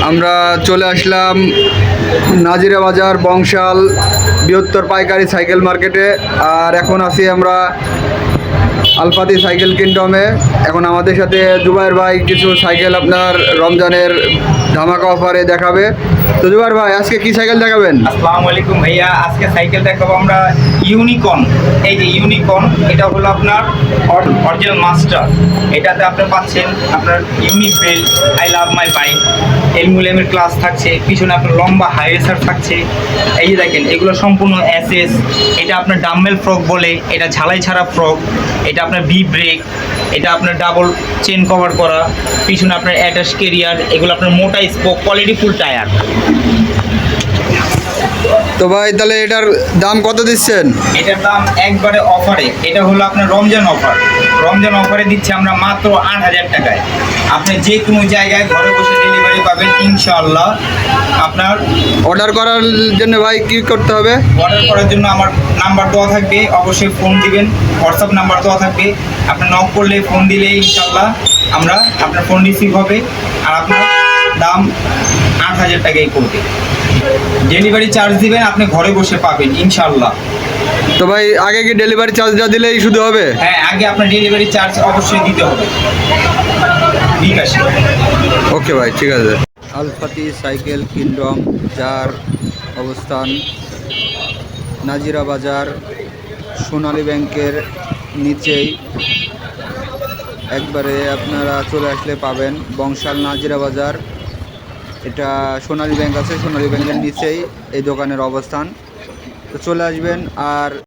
আমরা চলে আসলাম নাজিরা বাজার বংশাল বৃহত্তর পাইকারি সাইকেল মার্কেটে। আর এখন আছি আমরা আলফাতি সাইকেল কিংডমে। এখন আমাদের সাথে জুবাইর ভাই কিছু সাইকেল আপনার রমজানের ধামাকা অফারে দেখাবে। তো জুবাইর ভাই আজকে কি সাইকেল দেখাবেন? আসসালামু আলাইকুম ভাইয়া, আজকে সাইকেল দেখাবো আমরা ইউনিকর্ন। এই যে ইউনিকর্ন, এটা হলো আপনার অরিজিনাল মাস্টার। এটাতে আপনি পাচ্ছেন আপনার unique belt, I love my bike, অ্যালুমিনিয়ামের ক্লাস থাকছে, পিছনে আপনার লম্বা হাইওয়েসার থাকছে। এই যে দেখেন, এগুলো সম্পূর্ণ এসএস। এটা আপনার ডাম্বেল ফ্রক বলে, এটা ঝালাই ছাড়া ফ্রক। এটা আপনার বি ব্রেক, এটা আপনার ডাবল চেন কভার করা, পিছনে আপনার অ্যাটাচ কেরিয়ার। এগুলো আপনার মোটা স্পোক, কোয়ালিটি ফুল টায়ার। তো ভাই তাহলে এটার দাম কত দিচ্ছেন? এটার দাম একবারে অফারে, এটা হলো আপনার রমজান অফার। রমজান অফারে দিচ্ছি আমরা মাত্র ৮,০০০ টাকায়। আপনি যে কোনো জায়গায় ঘরে বসে ডেলিভারি পাবেন ইনশাআল্লাহ। আপনার অর্ডার করার জন্য ভাই কি করতে হবে? অর্ডার করার জন্য আমার নাম্বার দেওয়া থাকবে, অবশ্যই ফোন দিবেন। হোয়াটসঅ্যাপ নাম্বার দেওয়া থাকবে, আপনি নক করলে ফোন দিলে ইনশাআল্লাহ আপনার ফোন রিসিভ হবে। আর আপনার দাম ৮,০০০ টাকাই পড়বে। ডেলিভারি চার্জ দিবেন, আপনি ঘরে বসে পাবেন ইনশাআল্লাহ। তো ভাই আগে কি ডেলিভারি চার্জটা দিলেই শুধু হবে? হ্যাঁ, আগে আপনার ডেলিভারি চার্জ অবশ্যই দিতে হবে বিকাশে। ওকে ভাই, ঠিক আছে। আলফাতি সাইকেল কিংডম, যার অবস্থান নাজিরা বাজার সোনালী ব্যাংকের নিচেই। একবারে আপনারা চলে আসলে পাবেন বংশাল নাজিরা বাজার। এটা সোনালী ব্যাংক আছে, সোনালী ব্যাংকের নিচেই এই দোকানের অবস্থান। তো চলে আসবেন। আর